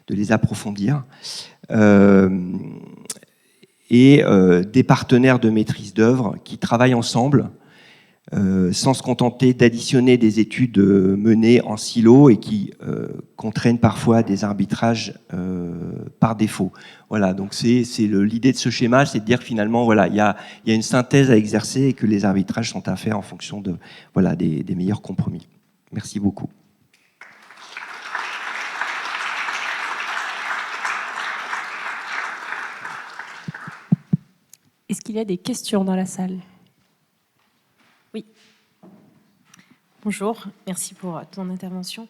de les approfondir, et des partenaires de maîtrise d'œuvre qui travaillent ensemble sans se contenter d'additionner des études menées en silo et qui contraignent parfois des arbitrages par défaut. Voilà, donc c'est l'idée de ce schéma, c'est de dire que finalement, voilà, il y a une synthèse à exercer et que les arbitrages sont à faire en fonction de, voilà, des meilleurs compromis. Merci beaucoup. Est-ce qu'il y a des questions dans la salle ? Oui. Bonjour, merci pour ton intervention.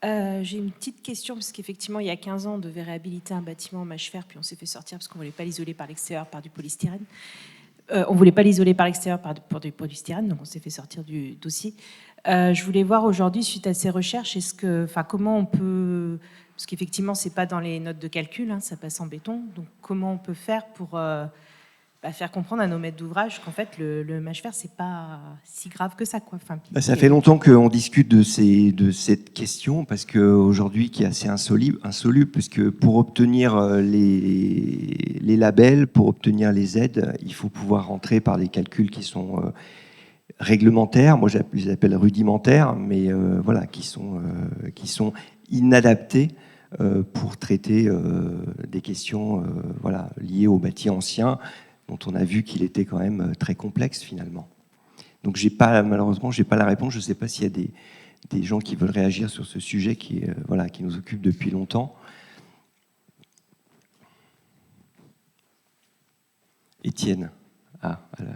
J'ai une petite question, parce qu'effectivement, il y a 15 ans, on devait réhabiliter un bâtiment en mâche fer, puis on s'est fait sortir parce qu'on ne voulait pas l'isoler par l'extérieur par du polystyrène. On ne voulait pas l'isoler par l'extérieur pour du polystyrène, donc on s'est fait sortir du dossier. Je voulais voir aujourd'hui, suite à ces recherches, comment on peut... Parce qu'effectivement, ce n'est pas dans les notes de calcul, hein, ça passe en béton. Donc comment on peut faire pour... faire comprendre à nos maîtres d'ouvrage qu'en fait le mâche fer c'est pas si grave que ça, quoi. Ça fait longtemps qu'on discute de cette question, parce qu'aujourd'hui qui est assez insoluble, puisque pour obtenir les labels, pour obtenir les aides, il faut pouvoir rentrer par des calculs qui sont réglementaires, moi je les appelle rudimentaires, mais voilà, qui sont inadaptés pour traiter des questions voilà, liées aux bâtis anciens, dont on a vu qu'il était quand même très complexe finalement. Donc malheureusement, je n'ai pas la réponse. Je ne sais pas s'il y a des gens qui veulent réagir sur ce sujet qui nous occupe depuis longtemps. Étienne. Ah, voilà.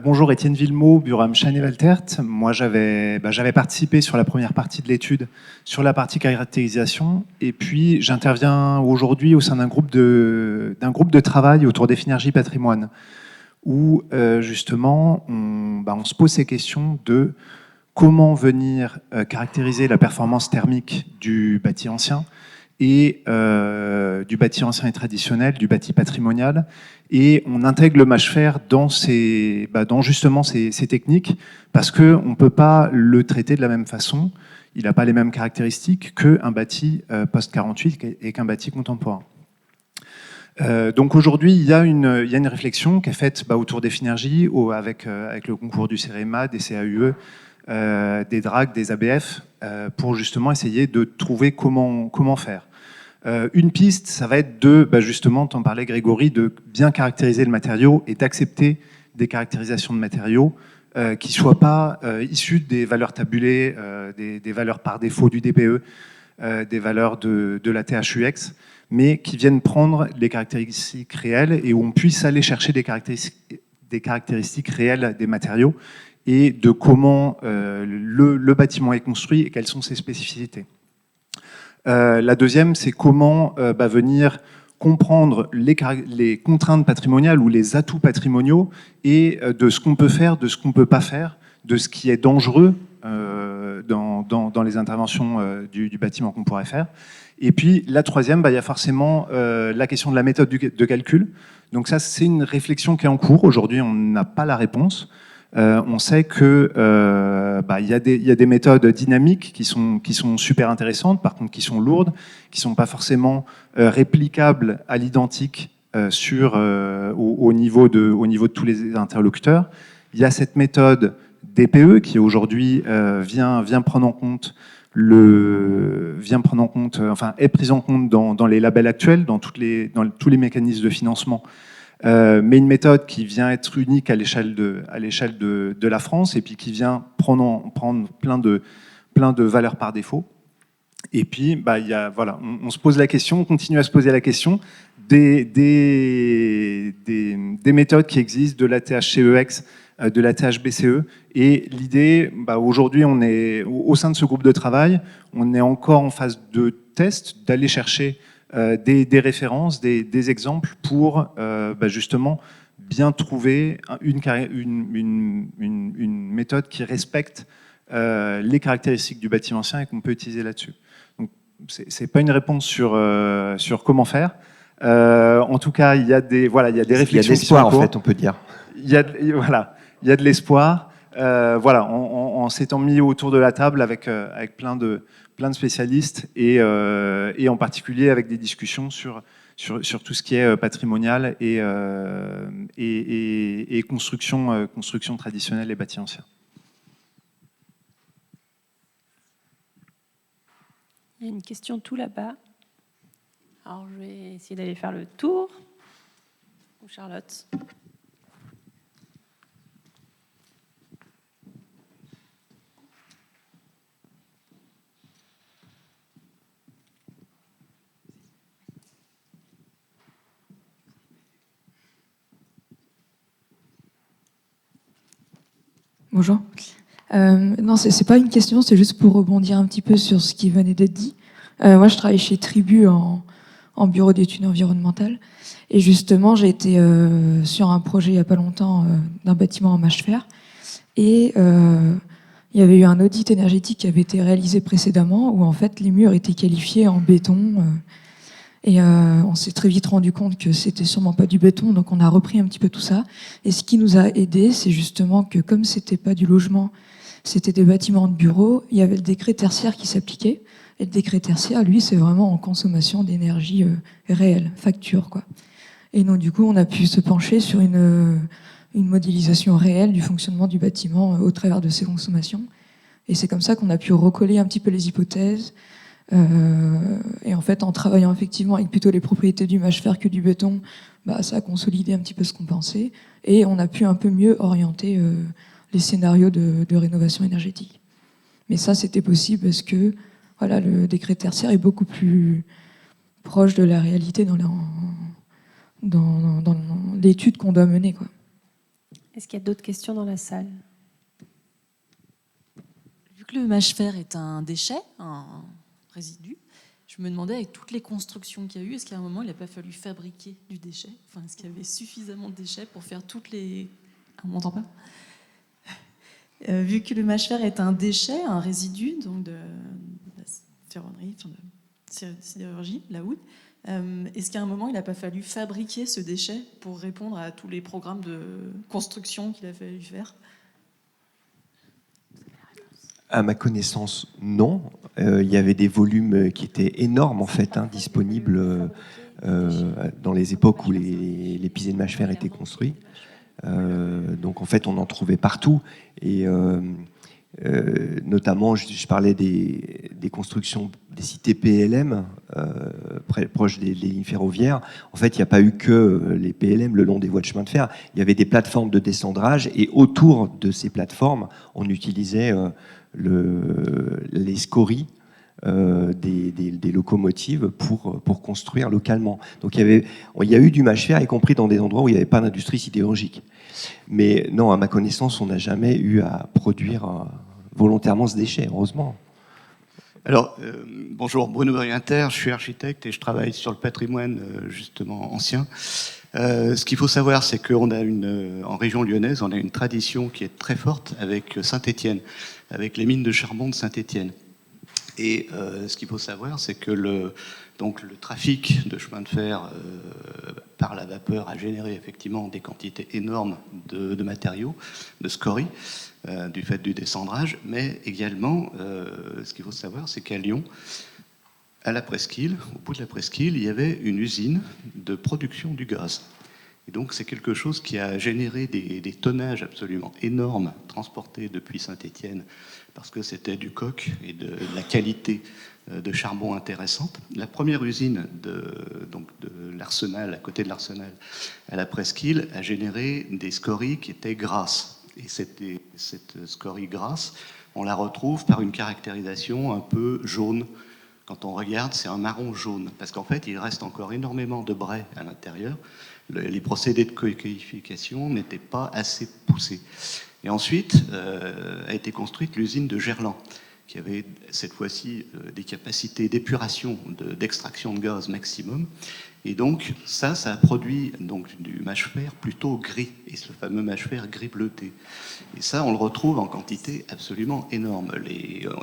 Bonjour, Étienne Villemot, Bureau Chenet-Valtert. Moi, j'avais participé sur la première partie de l'étude, sur la partie caractérisation, et puis j'interviens aujourd'hui au sein d'un groupe de travail autour des Finergies Patrimoine, où justement on se pose ces questions de comment venir caractériser la performance thermique du bâti ancien, et du bâti ancien et traditionnel, du bâti patrimonial, et on intègre le mâche fer dans justement ces techniques, parce qu'on ne peut pas le traiter de la même façon, il n'a pas les mêmes caractéristiques qu'un bâti post-48 et qu'un bâti contemporain. Donc aujourd'hui, il y a une réflexion qui est faite autour des Finergies, avec le concours du CEREMA, des CAUE, des DRAC, des ABF, pour justement essayer de trouver comment faire. Une piste, ça va être de, justement, t'en parlais Grégory, de bien caractériser le matériau et d'accepter des caractérisations de matériaux qui ne soient pas issues des valeurs tabulées, des valeurs par défaut du DPE, des valeurs de la THUX, mais qui viennent prendre les caractéristiques réelles et où on puisse aller chercher des caractéristiques réelles des matériaux et de comment le bâtiment est construit et quelles sont ses spécificités. La deuxième, c'est comment venir comprendre les contraintes patrimoniales ou les atouts patrimoniaux et de ce qu'on peut faire, de ce qu'on ne peut pas faire, de ce qui est dangereux dans les interventions du bâtiment qu'on pourrait faire. Et puis la troisième, il y a forcément la question de la méthode de calcul. Donc ça, c'est une réflexion qui est en cours. Aujourd'hui, on n'a pas la réponse. On sait que y a des méthodes dynamiques qui sont super intéressantes, par contre qui sont lourdes, qui sont pas forcément réplicables à l'identique au niveau de tous les interlocuteurs. Il y a cette méthode DPE qui aujourd'hui vient prendre en compte est prise en compte dans les labels actuels, dans tous les mécanismes de financement. Mais une méthode qui vient être unique à l'échelle de la France et puis qui vient prendre plein de valeurs par défaut. Et puis, on se pose la question, on continue à se poser la question des méthodes qui existent, de la THCEX, de la THBCE. Et l'idée, aujourd'hui, on est au sein de ce groupe de travail, on est encore en phase de test, d'aller chercher des références, des exemples pour justement bien trouver une méthode qui respecte les caractéristiques du bâtiment ancien et qu'on peut utiliser là-dessus. Donc, c'est pas une réponse sur comment faire. En tout cas, il y a des réflexions. Il y a de l'espoir, en fait, on peut dire. Il y a de l'espoir. En s'étant mis autour de la table avec plein de spécialistes et en particulier avec des discussions sur tout ce qui est patrimonial et construction traditionnelle des bâtis anciens. Il y a une question tout là-bas. Alors je vais essayer d'aller faire le tour. Ou Charlotte. Bonjour. Non, c'est pas une question, c'est juste pour rebondir un petit peu sur ce qui venait d'être dit. Moi, je travaille chez Tribu en bureau d'études environnementales. Et justement, j'ai été sur un projet il n'y a pas longtemps d'un bâtiment en mâche fer. Et il y avait eu un audit énergétique qui avait été réalisé précédemment où en fait les murs étaient qualifiés en béton. Et on s'est très vite rendu compte que c'était sûrement pas du béton, donc on a repris un petit peu tout ça. Et ce qui nous a aidé, c'est justement que comme c'était pas du logement, c'était des bâtiments de bureaux, il y avait le décret tertiaire qui s'appliquait. Et le décret tertiaire, lui, c'est vraiment en consommation d'énergie réelle, facture, quoi. Et donc du coup, on a pu se pencher sur une modélisation réelle du fonctionnement du bâtiment au travers de ces consommations. Et c'est comme ça qu'on a pu recoller un petit peu les hypothèses. Et en fait, en travaillant effectivement avec plutôt les propriétés du mâche fer que du béton, ça a consolidé un petit peu ce qu'on pensait. Et on a pu un peu mieux orienter les scénarios de rénovation énergétique. Mais ça, c'était possible parce que le décret tertiaire est beaucoup plus proche de la réalité dans l'étude qu'on doit mener, quoi. Est-ce qu'il y a d'autres questions dans la salle ? Vu que le mâche fer est un déchet, un résidu, je me demandais, avec toutes les constructions qu'il y a eu, est-ce qu'à un moment, il n'a pas fallu fabriquer du déchet ? Enfin, est-ce qu'il y avait suffisamment de déchets pour faire toutes les... On m'entend pas ? Vu que le mâche fer est un déchet, un résidu, donc de la ferronnerie, de sidérurgie, la houille, est-ce qu'à un moment, il n'a pas fallu fabriquer ce déchet pour répondre à tous les programmes de construction qu'il a fallu faire ? À ma connaissance, non. Il y avait des volumes qui étaient énormes, en fait, disponibles dans les époques où les pisés de mâche fer étaient construits. Donc, en fait, on en trouvait partout. Et Notamment, je parlais des constructions des cités PLM, proches des lignes ferroviaires. En fait, il n'y a pas eu que les PLM le long des voies de chemin de fer. Il y avait des plateformes de descendrage, et autour de ces plateformes, on utilisait les scories des locomotives pour construire localement. Donc il y a eu du mâche-fer, y compris dans des endroits où il n'y avait pas d'industrie sidérurgique. Mais non, à ma connaissance, on n'a jamais eu à produire volontairement ce déchet, heureusement. Alors, bonjour, Bruno Briinter, je suis architecte et je travaille sur le patrimoine justement ancien. Ce qu'il faut savoir, c'est qu'en région lyonnaise, on a une tradition qui est très forte avec Saint-Étienne, avec les mines de charbon de Saint-Étienne. Et ce qu'il faut savoir, c'est que le trafic de chemin de fer par la vapeur a généré effectivement des quantités énormes de matériaux, de scories, du fait du descendrage, mais également, ce qu'il faut savoir, c'est qu'à Lyon, à la presqu'île, au bout de la presqu'île, il y avait une usine de production du gaz. Et donc c'est quelque chose qui a généré des tonnages absolument énormes transportés depuis Saint-Étienne, parce que c'était du coke et de la qualité de charbon intéressante. La première usine de l'Arsenal, à côté de l'Arsenal, à la presqu'île, a généré des scories qui étaient grasses. Et cette scorie grasse, on la retrouve par une caractérisation un peu jaune. Quand on regarde, c'est un marron jaune, parce qu'en fait, il reste encore énormément de brai à l'intérieur. Les procédés de coqueification n'étaient pas assez poussés. Et ensuite a été construite l'usine de Gerland, qui avait cette fois-ci des capacités d'épuration, d'extraction de gaz maximum. Et donc ça a produit donc du mâche-fer plutôt gris, et ce fameux mâche-fer gris bleuté. Et ça, on le retrouve en quantité absolument énorme.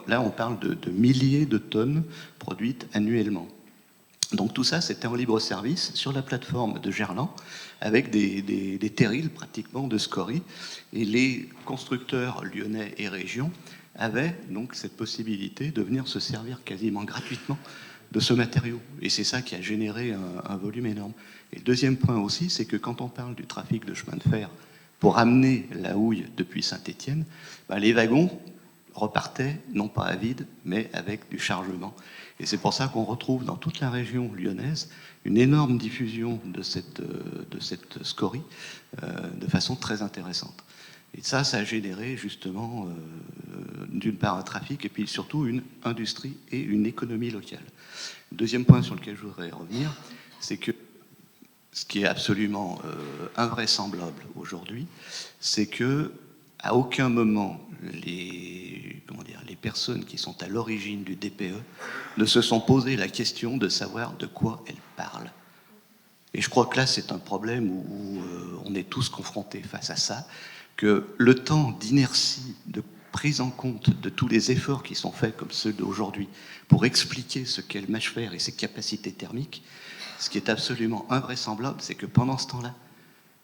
Là, on parle de milliers de tonnes produites annuellement. Donc tout ça, c'était en libre service sur la plateforme de Gerland, avec des terrils pratiquement de scories. Et les constructeurs lyonnais et région avaient donc cette possibilité de venir se servir quasiment gratuitement de ce matériau. Et c'est ça qui a généré un volume énorme. Et le deuxième point aussi, c'est que quand on parle du trafic de chemin de fer pour amener la houille depuis Saint-Étienne, les wagons repartaient non pas à vide, mais avec du chargement. Et c'est pour ça qu'on retrouve dans toute la région lyonnaise une énorme diffusion de cette scorie de façon très intéressante. Et ça a généré justement d'une part un trafic et puis surtout une industrie et une économie locale. Deuxième point sur lequel je voudrais revenir, c'est que ce qui est absolument invraisemblable aujourd'hui, c'est que à aucun moment les personnes qui sont à l'origine du DPE ne se sont posé la question de savoir de quoi elles parlent. Et je crois que là, c'est un problème où on est tous confrontés face à ça, que le temps d'inertie, de prise en compte de tous les efforts qui sont faits, comme ceux d'aujourd'hui, pour expliquer ce qu'est le mâche-fer et ses capacités thermiques, ce qui est absolument invraisemblable, c'est que pendant ce temps-là,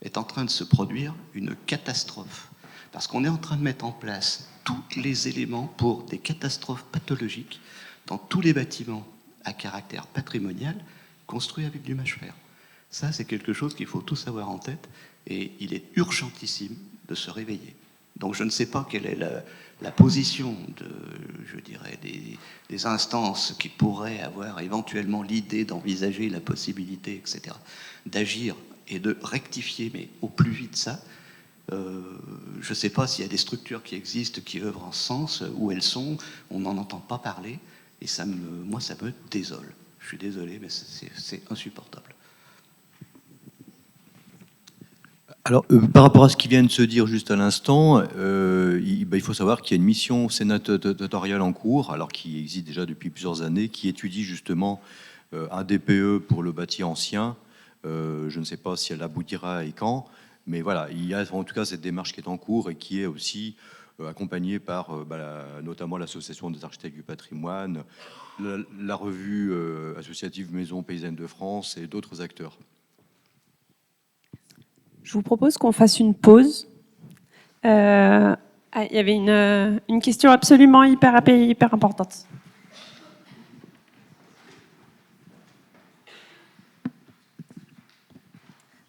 est en train de se produire une catastrophe. Parce qu'on est en train de mettre en place tous les éléments pour des catastrophes pathologiques dans tous les bâtiments à caractère patrimonial construits avec du mâche-fer. Ça, c'est quelque chose qu'il faut tous avoir en tête, et il est urgentissime de se réveiller. Donc je ne sais pas quelle est la position des instances qui pourraient avoir éventuellement l'idée d'envisager la possibilité, etc., d'agir et de rectifier, mais au plus vite ça. Je ne sais pas s'il y a des structures qui existent, qui œuvrent en ce sens, où elles sont, on n'en entend pas parler, et moi ça me désole. Je suis désolé, mais c'est insupportable. Alors, par rapport à ce qui vient de se dire juste à l'instant, il faut savoir qu'il y a une mission sénatoriale en cours, alors qui existe déjà depuis plusieurs années, qui étudie justement un DPE pour le bâti ancien. Je ne sais pas si elle aboutira et quand, mais voilà, il y a en tout cas cette démarche qui est en cours et qui est aussi accompagnée par notamment l'Association des architectes du patrimoine, la revue associative Maison Paysanne de France et d'autres acteurs. Je vous propose qu'on fasse une pause. Il y avait une question absolument hyper importante.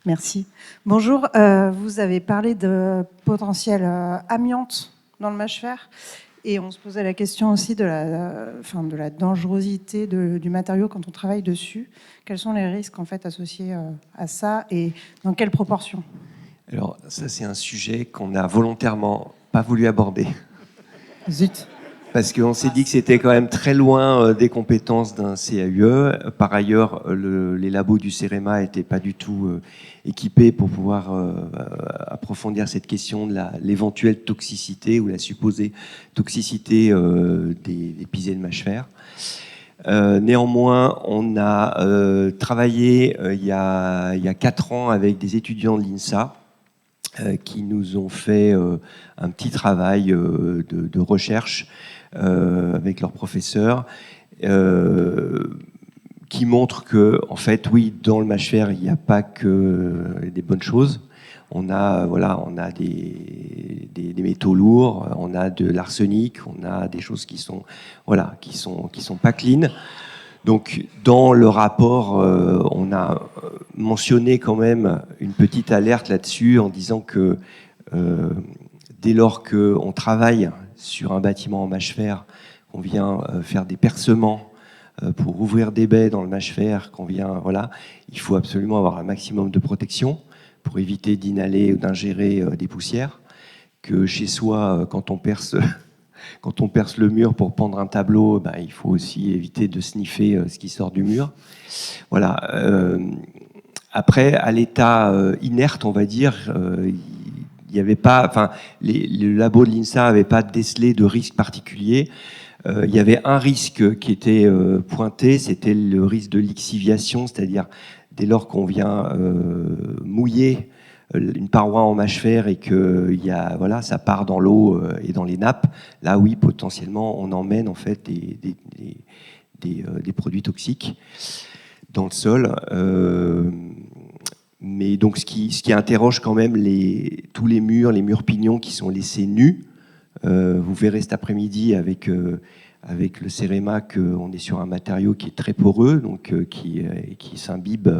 Merci. Bonjour, vous avez parlé de potentiel amiante dans le mâche-fer. Et on se posait la question aussi de la dangerosité du matériau quand on travaille dessus. Quels sont les risques en fait associés à ça et dans quelle proportion? Alors ça, c'est un sujet qu'on n'a volontairement pas voulu aborder. Zut. Parce qu'on s'est dit que c'était quand même très loin des compétences d'un CAUE. Par ailleurs, les labos du CEREMA n'étaient pas du tout équipés pour pouvoir approfondir cette question de l'éventuelle toxicité ou la supposée toxicité des pisés de mâche-fer. Néanmoins, on a travaillé il y a 4 ans avec des étudiants de l'INSA qui nous ont fait un petit travail de recherche avec leurs professeurs, qui montre que, en fait, oui, dans le mâche-fer, il n'y a pas que des bonnes choses. On a des métaux lourds, on a de l'arsenic, on a des choses qui sont pas clean. Donc, dans le rapport, on a mentionné quand même une petite alerte là-dessus en disant que dès lors qu'on travaille sur un bâtiment en mâche-fer, qu'on vient faire des percements pour ouvrir des baies dans le mâche-fer, il faut absolument avoir un maximum de protection pour éviter d'inhaler ou d'ingérer des poussières. Que chez soi, quand on perce le mur pour pendre un tableau, il faut aussi éviter de sniffer ce qui sort du mur. Voilà. Après, à l'état inerte, on va dire, il n'y avait pas, le labo de l'INSA n'avait pas décelé de risque particulier. Il y avait un risque qui était pointé, c'était le risque de lixiviation, c'est-à-dire dès lors qu'on vient mouiller une paroi en mâche-fer et que ça part dans l'eau et dans les nappes, là oui, potentiellement, on emmène en fait des produits toxiques dans le sol. Mais donc, ce qui interroge quand même tous les murs pignons qui sont laissés nus. Vous verrez cet après-midi avec le CEREMA qu'on est sur un matériau qui est très poreux, donc qui s'imbibe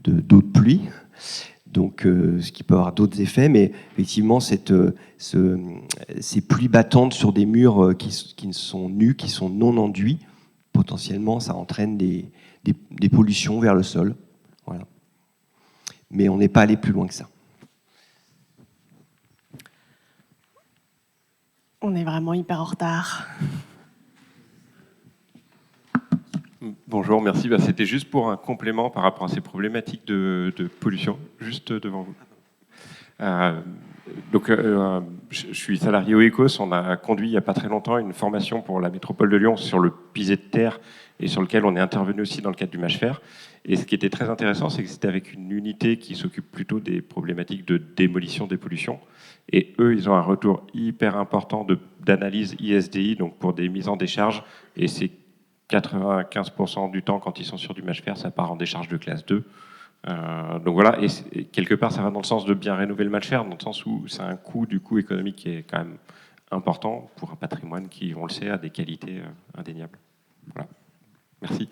d'eau de pluie. Donc, ce qui peut avoir d'autres effets, mais effectivement, ces pluies battantes sur des murs qui sont nus, qui sont non enduits, potentiellement, ça entraîne des pollutions vers le sol. Voilà. Mais on n'est pas allé plus loin que ça. On est vraiment hyper en retard. Bonjour, merci. C'était juste pour un complément par rapport à ces problématiques de pollution, juste devant vous. Je suis salarié au ECOS. On a conduit il n'y a pas très longtemps une formation pour la métropole de Lyon sur le pisé de terre et sur lequel on est intervenu aussi dans le cadre du mâche-fer. Et ce qui était très intéressant, c'est que c'était avec une unité qui s'occupe plutôt des problématiques de démolition des pollutions. Et eux, ils ont un retour hyper important d'analyse ISDI, donc pour des mises en décharge. Et c'est 95% du temps, quand ils sont sur du mâche-fer, ça part en décharge de classe 2. Donc voilà, et quelque part, ça va dans le sens de bien rénover le mâche-fer, dans le sens où c'est un coût, du coup, économique qui est quand même important pour un patrimoine qui, on le sait, a des qualités indéniables. Voilà. Merci.